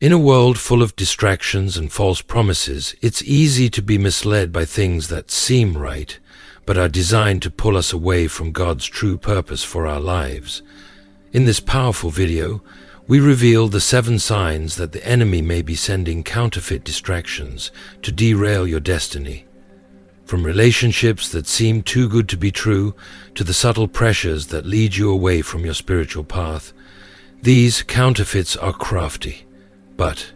In a world full of distractions and false promises, it's easy to be misled by things that seem right, but are designed to pull us away from God's true purpose for our lives. In this powerful video, we reveal the 7 signs that the enemy may be sending counterfeit distractions to derail your destiny. From relationships that seem too good to be true to the subtle pressures that lead you away from your spiritual path, these counterfeits are crafty. But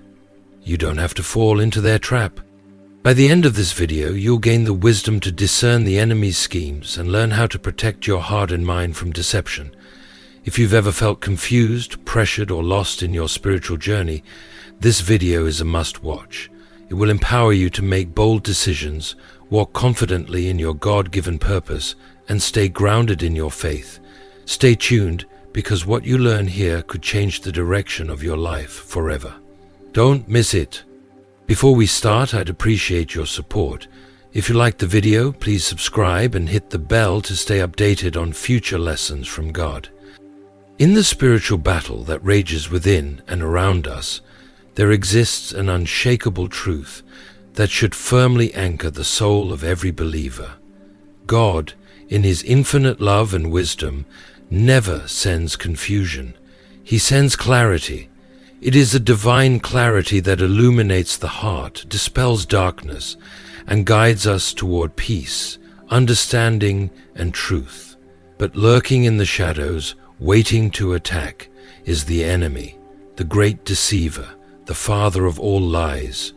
you don't have to fall into their trap. By the end of this video, you'll gain the wisdom to discern the enemy's schemes and learn how to protect your heart and mind from deception. If you've ever felt confused, pressured, or lost in your spiritual journey, this video is a must-watch. It will empower you to make bold decisions, walk confidently in your God-given purpose, and stay grounded in your faith. Stay tuned, because what you learn here could change the direction of your life forever. Don't miss it. Before we start, I'd appreciate your support. If you liked the video, please subscribe and hit the bell to stay updated on future lessons from God. In the spiritual battle that rages within and around us, there exists an unshakable truth that should firmly anchor the soul of every believer. God, in His infinite love and wisdom, never sends confusion. He sends clarity. It is a divine clarity that illuminates the heart, dispels darkness, and guides us toward peace, understanding, and truth. But lurking in the shadows, waiting to attack, is the enemy, the great deceiver, the father of all lies,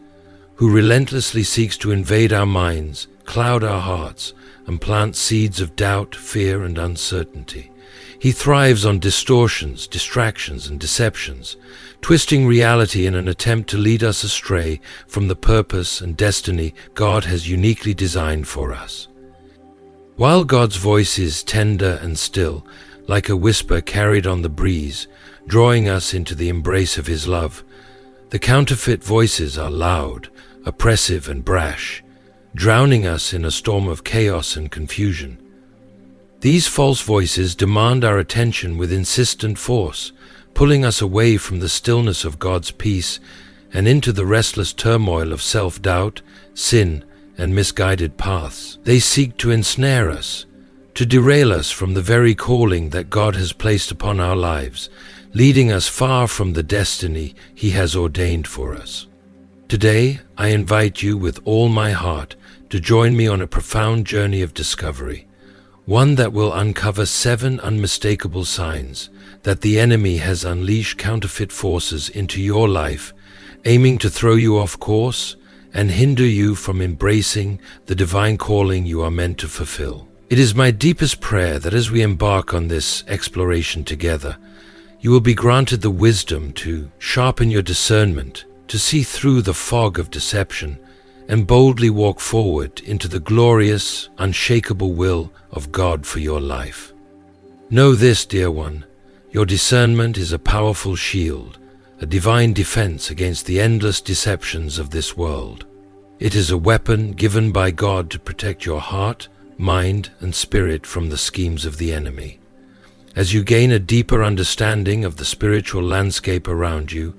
who relentlessly seeks to invade our minds, cloud our hearts, and plant seeds of doubt, fear, and uncertainty. He thrives on distortions, distractions, and deceptions, twisting reality in an attempt to lead us astray from the purpose and destiny God has uniquely designed for us. While God's voice is tender and still, like a whisper carried on the breeze, drawing us into the embrace of His love, the counterfeit voices are loud, oppressive, and brash, drowning us in a storm of chaos and confusion. These false voices demand our attention with insistent force, pulling us away from the stillness of God's peace and into the restless turmoil of self-doubt, sin, and misguided paths. They seek to ensnare us, to derail us from the very calling that God has placed upon our lives, leading us far from the destiny He has ordained for us. Today, I invite you with all my heart to join me on a profound journey of discovery, one that will uncover 7 unmistakable signs that the enemy has unleashed counterfeit forces into your life, aiming to throw you off course and hinder you from embracing the divine calling you are meant to fulfill. It is my deepest prayer that as we embark on this exploration together, you will be granted the wisdom to sharpen your discernment, to see through the fog of deception, and boldly walk forward into the glorious, unshakable will of God for your life. Know this, dear one, your discernment is a powerful shield, a divine defense against the endless deceptions of this world. It is a weapon given by God to protect your heart, mind, and spirit from the schemes of the enemy. As you gain a deeper understanding of the spiritual landscape around you,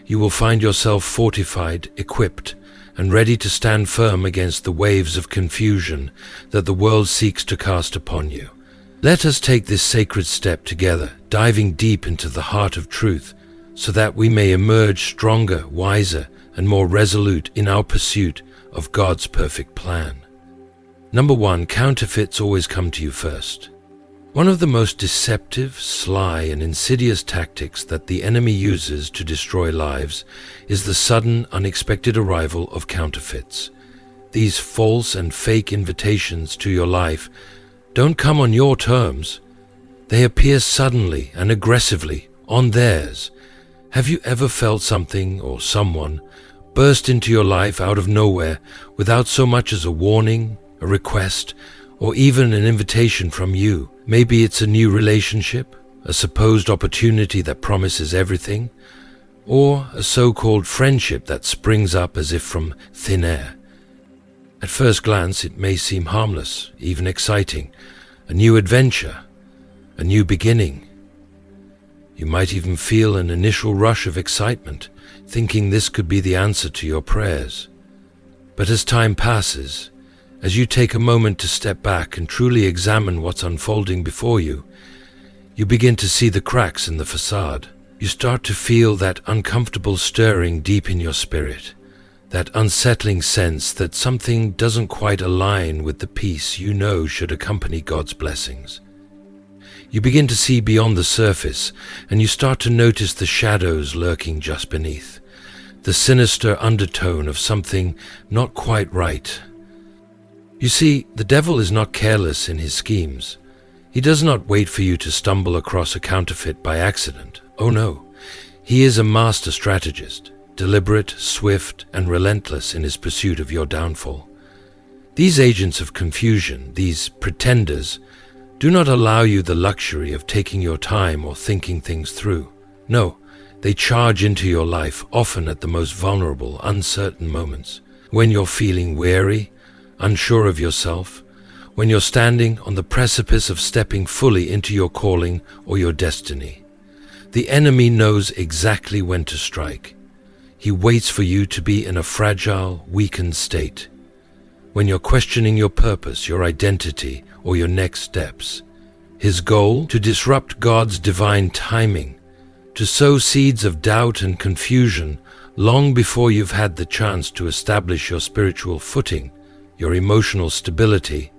you will find yourself fortified, equipped, and ready to stand firm against the waves of confusion that the world seeks to cast upon you. Let us take this sacred step together, diving deep into the heart of truth, so that we may emerge stronger, wiser, and more resolute in our pursuit of God's perfect plan. Number 1, counterfeits always come to you first. One of the most deceptive, sly, and insidious tactics that the enemy uses to destroy lives is the sudden, unexpected arrival of counterfeits. These false and fake invitations to your life don't come on your terms. They appear suddenly and aggressively on theirs. Have you ever felt something or someone burst into your life out of nowhere without so much as a warning, a request, or even an invitation from you? Maybe it's a new relationship, a supposed opportunity that promises everything, or a so-called friendship that springs up as if from thin air. At first glance, it may seem harmless, even exciting, a new adventure, a new beginning. You might even feel an initial rush of excitement, thinking this could be the answer to your prayers. But as time passes, as you take a moment to step back and truly examine what's unfolding before you, you begin to see the cracks in the facade. You start to feel that uncomfortable stirring deep in your spirit, that unsettling sense that something doesn't quite align with the peace you know should accompany God's blessings. You begin to see beyond the surface, and you start to notice the shadows lurking just beneath, the sinister undertone of something not quite right. You see, the devil is not careless in his schemes. He does not wait for you to stumble across a counterfeit by accident. Oh no, he is a master strategist, deliberate, swift, and relentless in his pursuit of your downfall. These agents of confusion, these pretenders, do not allow you the luxury of taking your time or thinking things through. No, they charge into your life, often at the most vulnerable, uncertain moments, when you're feeling weary, unsure of yourself, when you're standing on the precipice of stepping fully into your calling or your destiny. The enemy knows exactly when to strike. He waits for you to be in a fragile, weakened state, when you're questioning your purpose, your identity, or your next steps. His goal? To disrupt God's divine timing, to sow seeds of doubt and confusion long before you've had the chance to establish your spiritual footing, your emotional stability,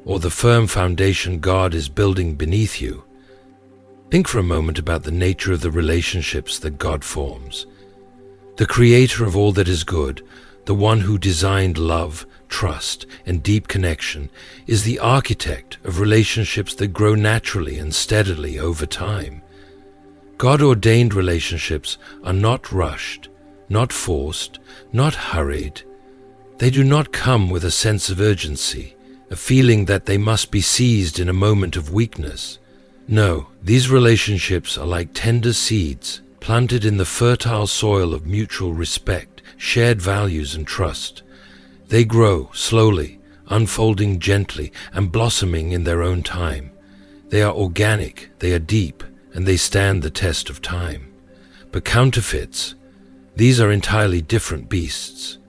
or the firm foundation God is building beneath you. Think for a moment about the nature of the relationships that God forms. The creator of all that is good, the one who designed love, trust, and deep connection, is the architect of relationships that grow naturally and steadily over time. God-ordained relationships are not rushed, not forced, not hurried. They do not come with a sense of urgency, a feeling that they must be seized in a moment of weakness. No, these relationships are like tender seeds planted in the fertile soil of mutual respect, shared values, and trust. They grow slowly, unfolding gently, and blossoming in their own time. They are organic, they are deep, and they stand the test of time. But counterfeits, these are entirely different beasts.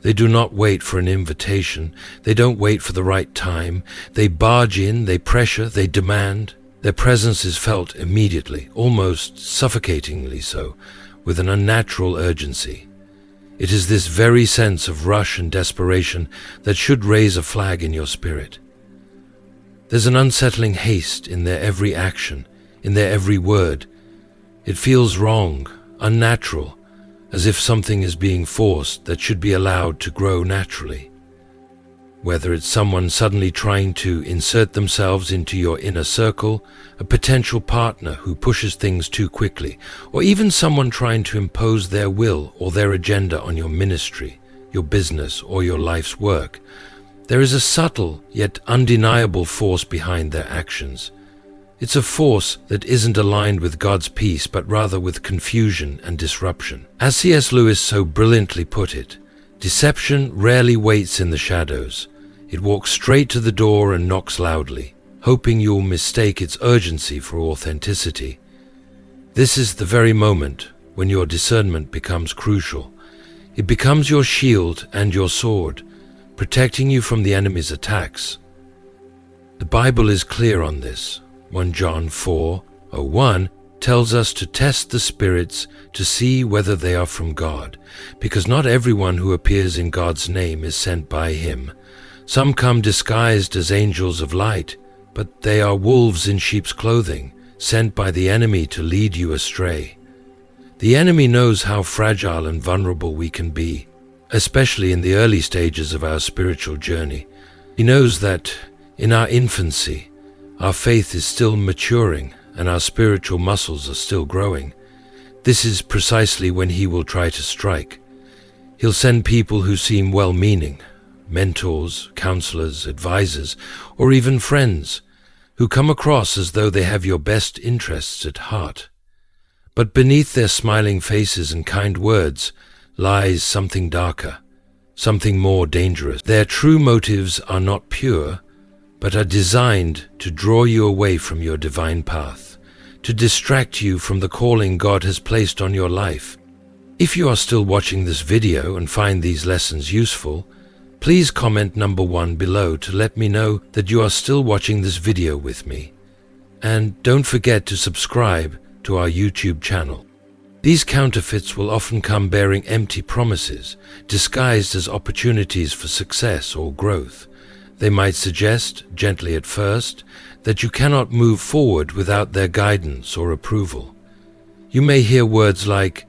They do not wait for an invitation. They don't wait for the right time. They barge in, they pressure, they demand. Their presence is felt immediately, almost suffocatingly so, with an unnatural urgency. It is this very sense of rush and desperation that should raise a flag in your spirit. There's an unsettling haste in their every action, in their every word. It feels wrong, unnatural, as if something is being forced that should be allowed to grow naturally. Whether it's someone suddenly trying to insert themselves into your inner circle, a potential partner who pushes things too quickly, or even someone trying to impose their will or their agenda on your ministry, your business, or your life's work, there is a subtle yet undeniable force behind their actions. It's a force that isn't aligned with God's peace, but rather with confusion and disruption. As C.S.Lewis so brilliantly put it, deception rarely waits in the shadows. It walks straight to the door and knocks loudly, hoping you'll mistake its urgency for authenticity. This is the very moment when your discernment becomes crucial. It becomes your shield and your sword, protecting you from the enemy's attacks. The Bible is clear on this. 1 John 4:1 tells us to test the spirits to see whether they are from God, because not everyone who appears in God's name is sent by him. Some come disguised as angels of light, but they are wolves in sheep's clothing, sent by the enemy to lead you astray. The enemy knows how fragile and vulnerable we can be, especially in the early stages of our spiritual journey. He knows that in our infancy, our faith is still maturing and our spiritual muscles are still growing. This is precisely when he will try to strike. He'll send people who seem well-meaning, mentors, counselors, advisors, or even friends, who come across as though they have your best interests at heart. But beneath their smiling faces and kind words lies something darker, something more dangerous. Their true motives are not pure, but are designed to draw you away from your divine path, to distract you from the calling God has placed on your life. If you are still watching this video and find these lessons useful, please comment number 1 below to let me know that you are still watching this video with me. And don't forget to subscribe to our YouTube channel. These counterfeits will often come bearing empty promises, disguised as opportunities for success or growth. They might suggest, gently at first, that you cannot move forward without their guidance or approval. You may hear words like,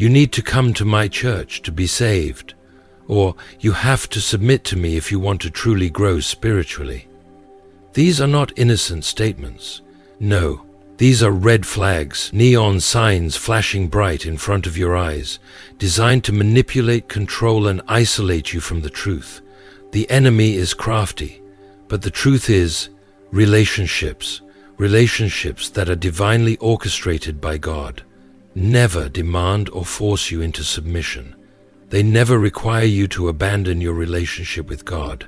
"You need to come to my church to be saved," or "You have to submit to me if you want to truly grow spiritually." These are not innocent statements. No, these are red flags, neon signs flashing bright in front of your eyes, designed to manipulate, control, and isolate you from the truth. The enemy is crafty, but the truth is, relationships that are divinely orchestrated by God, never demand or force you into submission. They never require you to abandon your relationship with God,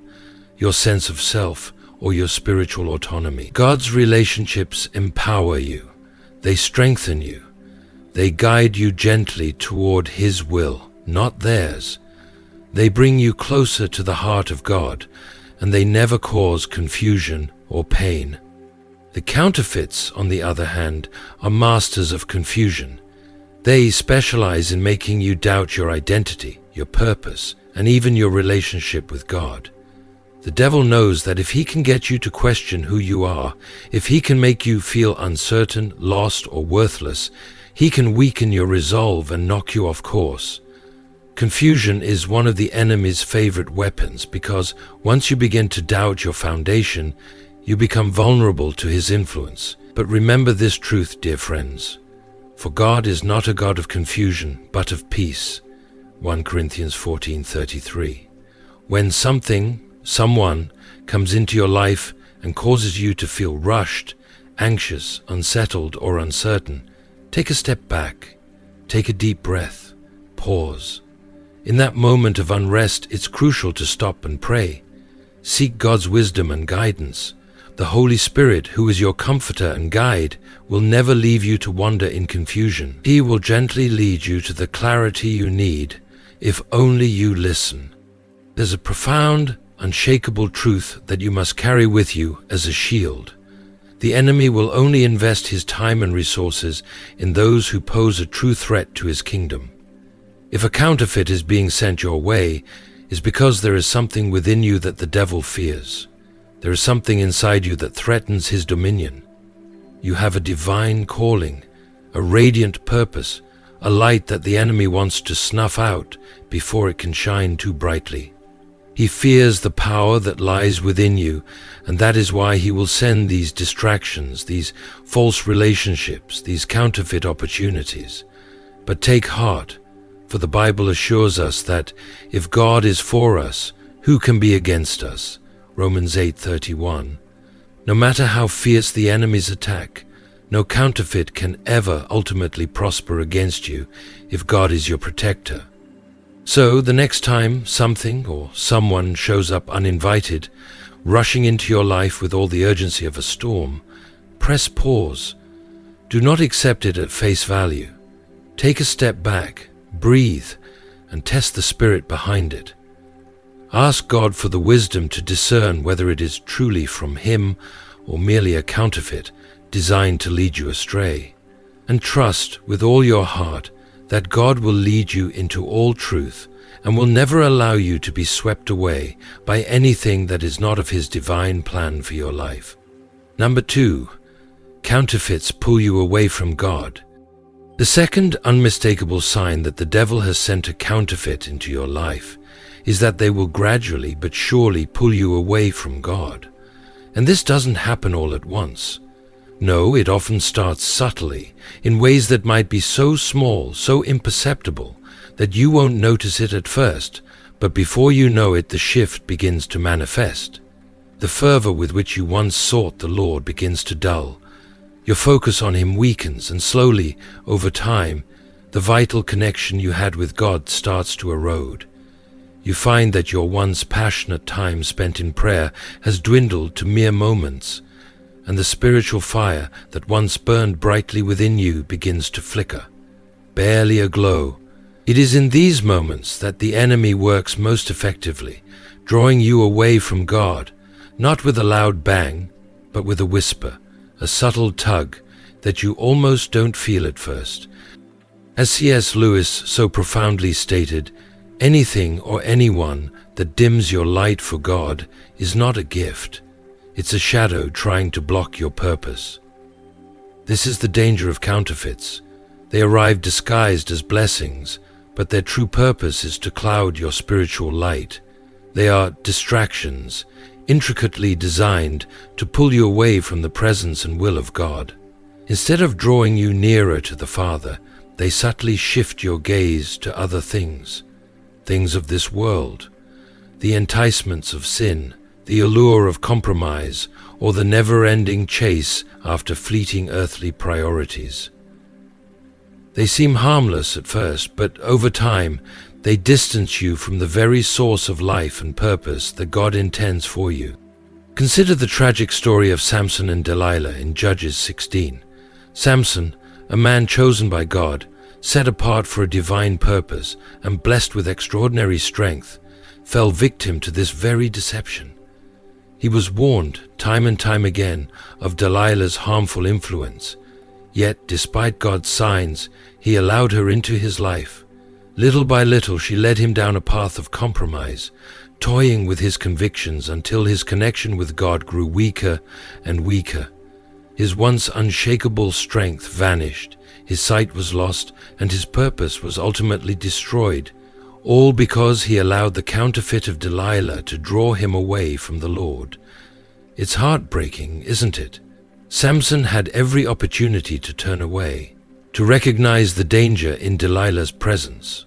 your sense of self, or your spiritual autonomy. God's relationships empower you. They strengthen you. They guide you gently toward His will, not theirs. They bring you closer to the heart of God, and they never cause confusion or pain. The counterfeits, on the other hand, are masters of confusion. They specialize in making you doubt your identity, your purpose, and even your relationship with God. The devil knows that if he can get you to question who you are, if he can make you feel uncertain, lost, or worthless, he can weaken your resolve and knock you off course. Confusion is one of the enemy's favorite weapons because once you begin to doubt your foundation, you become vulnerable to his influence. But remember this truth, dear friends. For God is not a God of confusion, but of peace. 1 Corinthians 14:33. When someone comes into your life and causes you to feel rushed, anxious, unsettled, or uncertain, take a step back, take a deep breath, pause. In that moment of unrest, it's crucial to stop and pray. Seek God's wisdom and guidance. The Holy Spirit, who is your comforter and guide, will never leave you to wander in confusion. He will gently lead you to the clarity you need, if only you listen. There's a profound, unshakable truth that you must carry with you as a shield. The enemy will only invest his time and resources in those who pose a true threat to his kingdom. If a counterfeit is being sent your way, it's because there is something within you that the devil fears. There is something inside you that threatens his dominion. You have a divine calling, a radiant purpose, a light that the enemy wants to snuff out before it can shine too brightly. He fears the power that lies within you, and that is why he will send these distractions, these false relationships, these counterfeit opportunities. But take heart, for the Bible assures us that if God is for us, who can be against us? Romans 8:31. No matter how fierce the enemy's attack, no counterfeit can ever ultimately prosper against you if God is your protector. So the next time something or someone shows up uninvited, rushing into your life with all the urgency of a storm, press pause. Do not accept it at face value. Take a step back, breathe, and test the spirit behind it. Ask God for the wisdom to discern whether it is truly from Him or merely a counterfeit designed to lead you astray. And trust with all your heart that God will lead you into all truth and will never allow you to be swept away by anything that is not of His divine plan for your life. Number 2, counterfeits pull you away from God. The second unmistakable sign that the devil has sent a counterfeit into your life is that they will gradually but surely pull you away from God. And this doesn't happen all at once. No, it often starts subtly, in ways that might be so small, so imperceptible, that you won't notice it at first, but before you know it, the shift begins to manifest. The fervor with which you once sought the Lord begins to dull. Your focus on Him weakens, and slowly, over time, the vital connection you had with God starts to erode. You find that your once passionate time spent in prayer has dwindled to mere moments, and the spiritual fire that once burned brightly within you begins to flicker. Barely aglow, It is in these moments that the enemy works most effectively, drawing you away from God, not with a loud bang, but with a whisper, a subtle tug that you almost don't feel at first. As C.S.Lewis so profoundly stated, anything or anyone that dims your light for God is not a gift. It's a shadow trying to block your purpose. This is the danger of counterfeits. They arrive disguised as blessings, but their true purpose is to cloud your spiritual light. They are distractions, intricately designed to pull you away from the presence and will of God. Instead of drawing you nearer to the Father, they subtly shift your gaze to other things of this world, the enticements of sin, the allure of compromise, or the never-ending chase after fleeting earthly priorities. They seem harmless at first, but over time, they distance you from the very source of life and purpose that God intends for you. Consider the tragic story of Samson and Delilah in Judges 16. Samson, a man chosen by God, set apart for a divine purpose and blessed with extraordinary strength, fell victim to this very deception. He was warned time and time again of Delilah's harmful influence, yet despite God's signs, he allowed her into his life. Little by little she led him down a path of compromise, toying with his convictions until his connection with God grew weaker and weaker. His once unshakable strength vanished, his sight was lost, and his purpose was ultimately destroyed, all because he allowed the counterfeit of Delilah to draw him away from the Lord. It's heartbreaking, isn't it? Samson had every opportunity to turn away, to recognize the danger in Delilah's presence.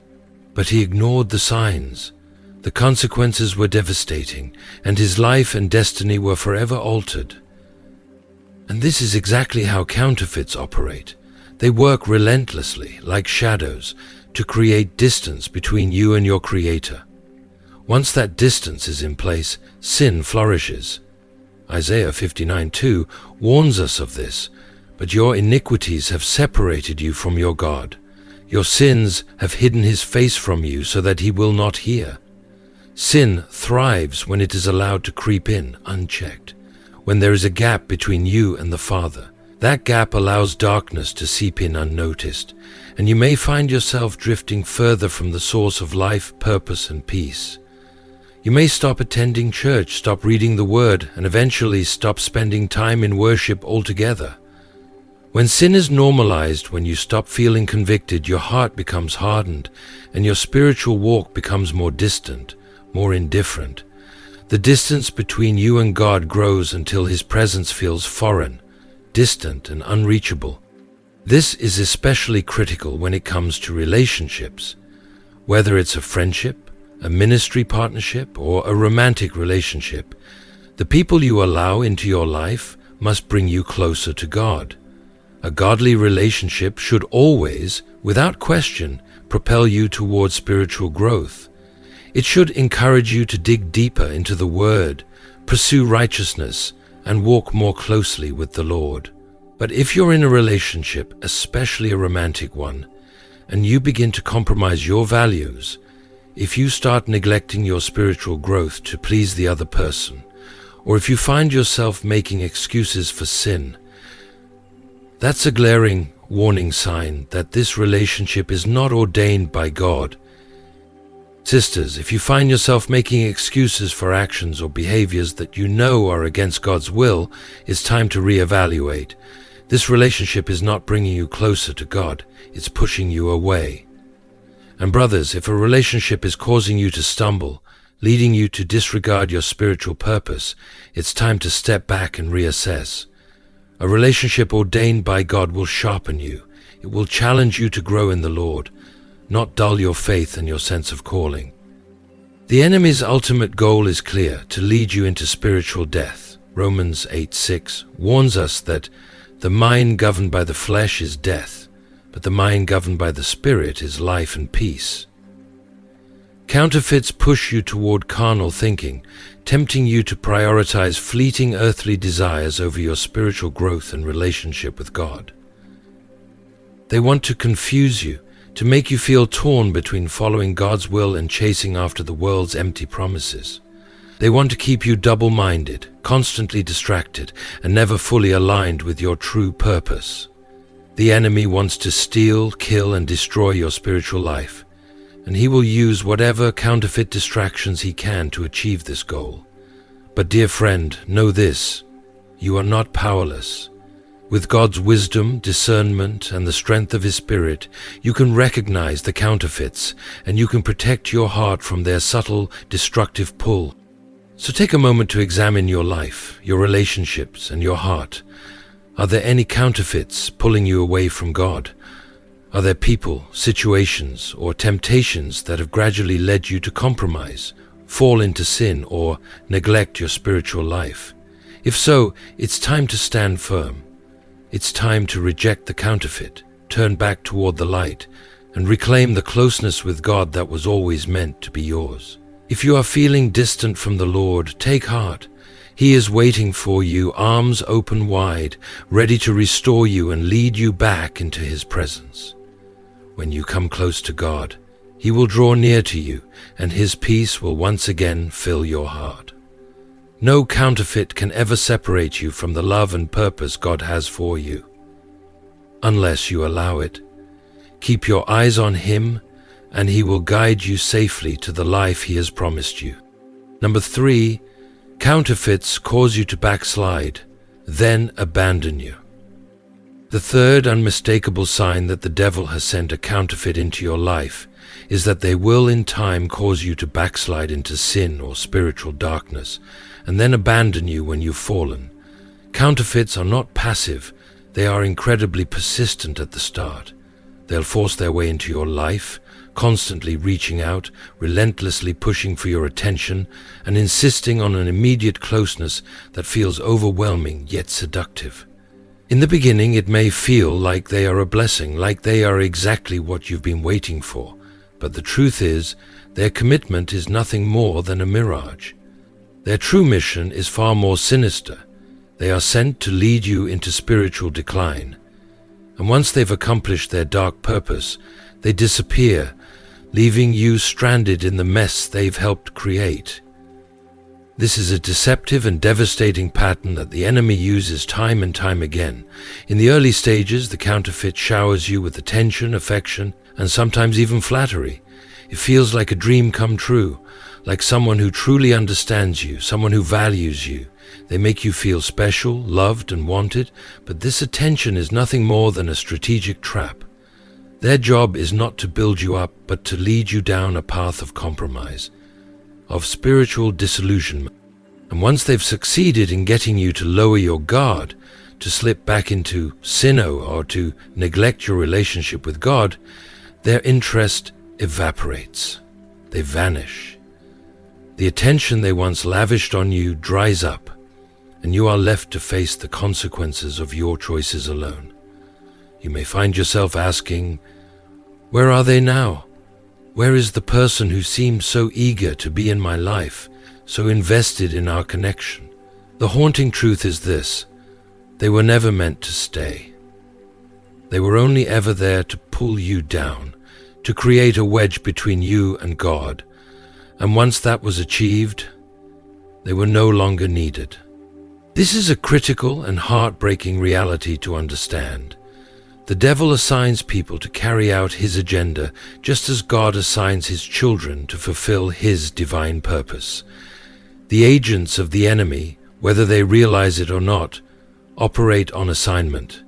But he ignored the signs. The consequences were devastating, and his life and destiny were forever altered. And this is exactly how counterfeits operate. They work relentlessly, like shadows, to create distance between you and your Creator. Once that distance is in place, sin flourishes. Isaiah 59:2 warns us of this. But your iniquities have separated you from your God. Your sins have hidden his face from you so that he will not hear. Sin thrives when it is allowed to creep in unchecked, when there is a gap between you and the Father. That gap allows darkness to seep in unnoticed, and you may find yourself drifting further from the source of life, purpose, and peace. You may stop attending church, stop reading the Word, and eventually stop spending time in worship altogether. When sin is normalized, when you stop feeling convicted, your heart becomes hardened, and your spiritual walk becomes more distant, more indifferent. The distance between you and God grows until his presence feels foreign, distant, and unreachable. This is especially critical when it comes to relationships. Whether it's a friendship, a ministry partnership, or a romantic relationship, the people you allow into your life must bring you closer to God. A godly relationship should always, without question, propel you toward spiritual growth. It should encourage you to dig deeper into the Word, pursue righteousness, and walk more closely with the Lord. But if you're in a relationship, especially a romantic one, and you begin to compromise your values, if you start neglecting your spiritual growth to please the other person, or if you find yourself making excuses for sin, that's a glaring warning sign that this relationship is not ordained by God. Sisters, if you find yourself making excuses for actions or behaviors that you know are against God's will, it's time to reevaluate. This relationship is not bringing you closer to God, it's pushing you away. And brothers, if a relationship is causing you to stumble, leading you to disregard your spiritual purpose, it's time to step back and reassess. A relationship ordained by God will sharpen you. It will challenge you to grow in the Lord, not dull your faith and your sense of calling. The enemy's ultimate goal is clear: to lead you into spiritual death. Romans 8:6 warns us that the mind governed by the flesh is death, but the mind governed by the Spirit is life and peace. Counterfeits push you toward carnal thinking, tempting you to prioritize fleeting earthly desires over your spiritual growth and relationship with God. They want to confuse you, to make you feel torn between following God's will and chasing after the world's empty promises. They want to keep you double-minded, constantly distracted, and never fully aligned with your true purpose. The enemy wants to steal, kill, and destroy your spiritual life, and he will use whatever counterfeit distractions he can to achieve this goal. But dear friend, know this: you are not powerless. With God's wisdom, discernment, and the strength of His Spirit, you can recognize the counterfeits, and you can protect your heart from their subtle, destructive pull. So take a moment to examine your life, your relationships, and your heart. Are there any counterfeits pulling you away from God? Are there people, situations, or temptations that have gradually led you to compromise, fall into sin, or neglect your spiritual life? If so, it's time to stand firm. It's time to reject the counterfeit, turn back toward the light, and reclaim the closeness with God that was always meant to be yours. If you are feeling distant from the Lord, take heart. He is waiting for you, arms open wide, ready to restore you and lead you back into His presence. When you come close to God, He will draw near to you, and His peace will once again fill your heart. No counterfeit can ever separate you from the love and purpose God has for you, unless you allow it. Keep your eyes on Him, and He will guide you safely to the life He has promised you. Number 3, counterfeits cause you to backslide, then abandon you. The third unmistakable sign that the devil has sent a counterfeit into your life is that they will in time cause you to backslide into sin or spiritual darkness, and then abandon you when you've fallen. Counterfeits are not passive, they are incredibly persistent at the start. They'll force their way into your life, constantly reaching out, relentlessly pushing for your attention, and insisting on an immediate closeness that feels overwhelming yet seductive. In the beginning, it may feel like they are a blessing, like they are exactly what you've been waiting for, but the truth is, their commitment is nothing more than a mirage. Their true mission is far more sinister. They are sent to lead you into spiritual decline. And once they've accomplished their dark purpose, they disappear, leaving you stranded in the mess they've helped create. This is a deceptive and devastating pattern that the enemy uses time and time again. In the early stages, the counterfeit showers you with attention, affection, and sometimes even flattery. It feels like a dream come true, like someone who truly understands you, someone who values you. They make you feel special, loved, and wanted, but this attention is nothing more than a strategic trap. Their job is not to build you up, but to lead you down a path of compromise, of spiritual disillusionment. And once they've succeeded in getting you to lower your guard, to slip back into sin or to neglect your relationship with God, their interest evaporates. They vanish. The attention they once lavished on you dries up, and you are left to face the consequences of your choices alone. You may find yourself asking, where are they now? Where is the person who seemed so eager to be in my life, so invested in our connection? The haunting truth is this: they were never meant to stay. They were only ever there to pull you down, to create a wedge between you and God. And once that was achieved, they were no longer needed. This is a critical and heartbreaking reality to understand. The devil assigns people to carry out his agenda, just as God assigns His children to fulfill His divine purpose. The agents of the enemy, whether they realize it or not, operate on assignment.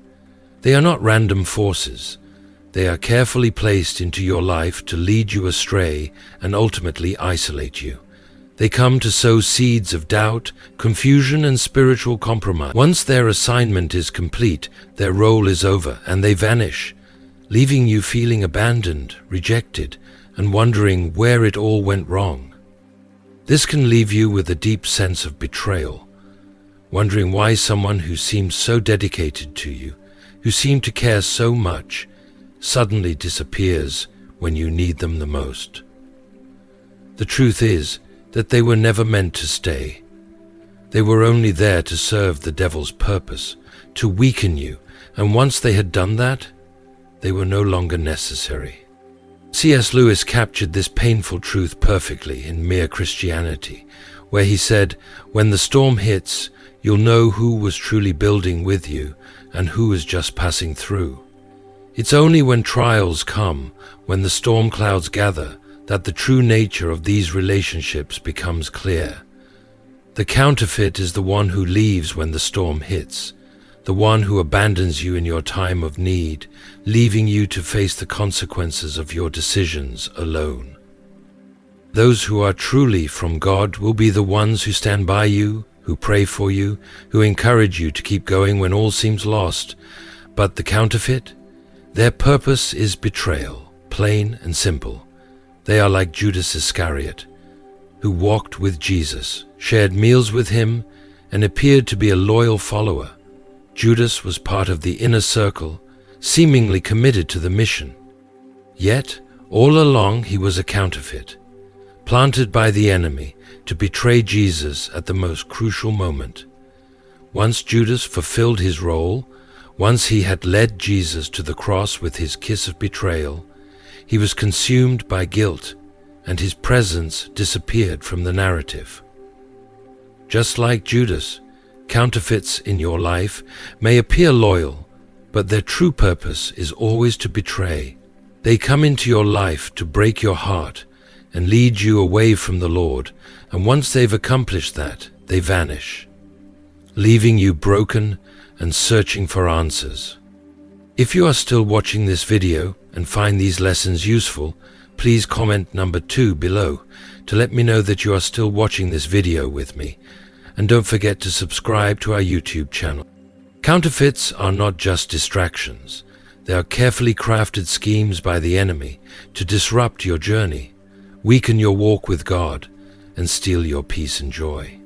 They are not random forces. They are carefully placed into your life to lead you astray and ultimately isolate you. They come to sow seeds of doubt, confusion, and spiritual compromise. Once their assignment is complete, their role is over, and they vanish, leaving you feeling abandoned, rejected, and wondering where it all went wrong. This can leave you with a deep sense of betrayal, wondering why someone who seemed so dedicated to you, who seemed to care so much, suddenly disappears when you need them the most. The truth is that they were never meant to stay. They were only there to serve the devil's purpose, to weaken you, and once they had done that, they were no longer necessary. C.S.Lewis captured this painful truth perfectly in Mere Christianity, where he said, "When the storm hits, you'll know who was truly building with you and who is just passing through." It's only when trials come, when the storm clouds gather, that the true nature of these relationships becomes clear. The counterfeit is the one who leaves when the storm hits, the one who abandons you in your time of need, leaving you to face the consequences of your decisions alone. Those who are truly from God will be the ones who stand by you, who pray for you, who encourage you to keep going when all seems lost. But the counterfeit? Their purpose is betrayal, plain and simple. They are like Judas Iscariot, who walked with Jesus, shared meals with him, and appeared to be a loyal follower. Judas was part of the inner circle, seemingly committed to the mission. Yet, all along he was a counterfeit, planted by the enemy to betray Jesus at the most crucial moment. Once Judas fulfilled his role, once he had led Jesus to the cross with his kiss of betrayal, he was consumed by guilt, and his presence disappeared from the narrative. Just like Judas, counterfeits in your life may appear loyal, but their true purpose is always to betray. They come into your life to break your heart and lead you away from the Lord, and once they've accomplished that, they vanish, leaving you broken and searching for answers. If you are still watching this video and find these lessons useful, please comment number 2 below to let me know that you are still watching this video with me, and don't forget to subscribe to our YouTube channel. Counterfeits are not just distractions. They are carefully crafted schemes by the enemy to disrupt your journey, weaken your walk with God, and steal your peace and joy.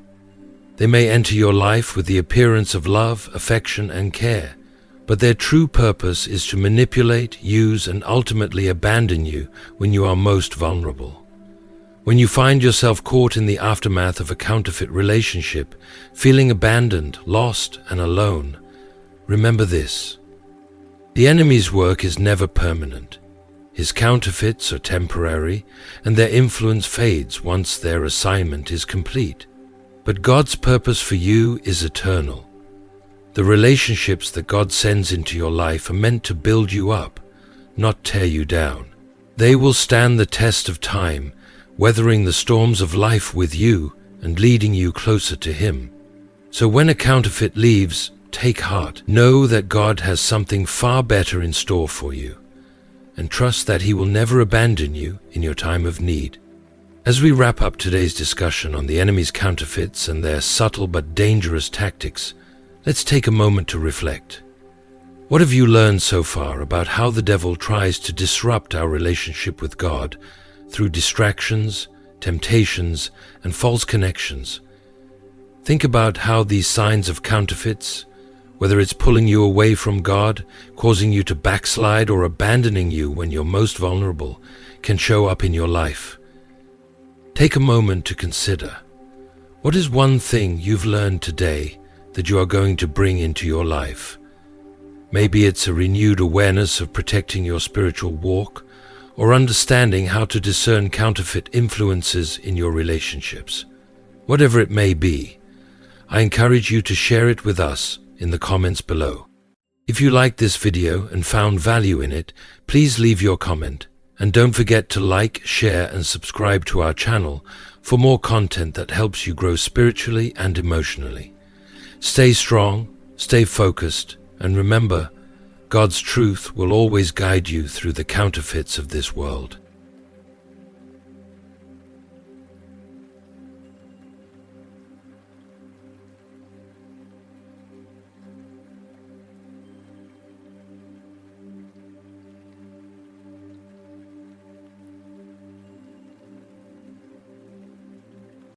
They may enter your life with the appearance of love, affection, and care, but their true purpose is to manipulate, use, and ultimately abandon you when you are most vulnerable. When you find yourself caught in the aftermath of a counterfeit relationship, feeling abandoned, lost, and alone, remember this: the enemy's work is never permanent. His counterfeits are temporary, and their influence fades once their assignment is complete. But God's purpose for you is eternal. The relationships that God sends into your life are meant to build you up, not tear you down. They will stand the test of time, weathering the storms of life with you and leading you closer to Him. So when a counterfeit leaves, take heart. Know that God has something far better in store for you, and trust that He will never abandon you in your time of need. As we wrap up today's discussion on the enemy's counterfeits and their subtle but dangerous tactics, let's take a moment to reflect. What have you learned so far about how the devil tries to disrupt our relationship with God through distractions, temptations, and false connections? Think about how these signs of counterfeits, whether it's pulling you away from God, causing you to backslide, or abandoning you when you're most vulnerable, can show up in your life. Take a moment to consider, what is one thing you've learned today that you are going to bring into your life? Maybe it's a renewed awareness of protecting your spiritual walk, or understanding how to discern counterfeit influences in your relationships. Whatever it may be, I encourage you to share it with us in the comments below. If you liked this video and found value in it, please leave your comment, and don't forget to like, share, and subscribe to our channel for more content that helps you grow spiritually and emotionally. Stay strong, stay focused, and remember, God's truth will always guide you through the counterfeits of this world.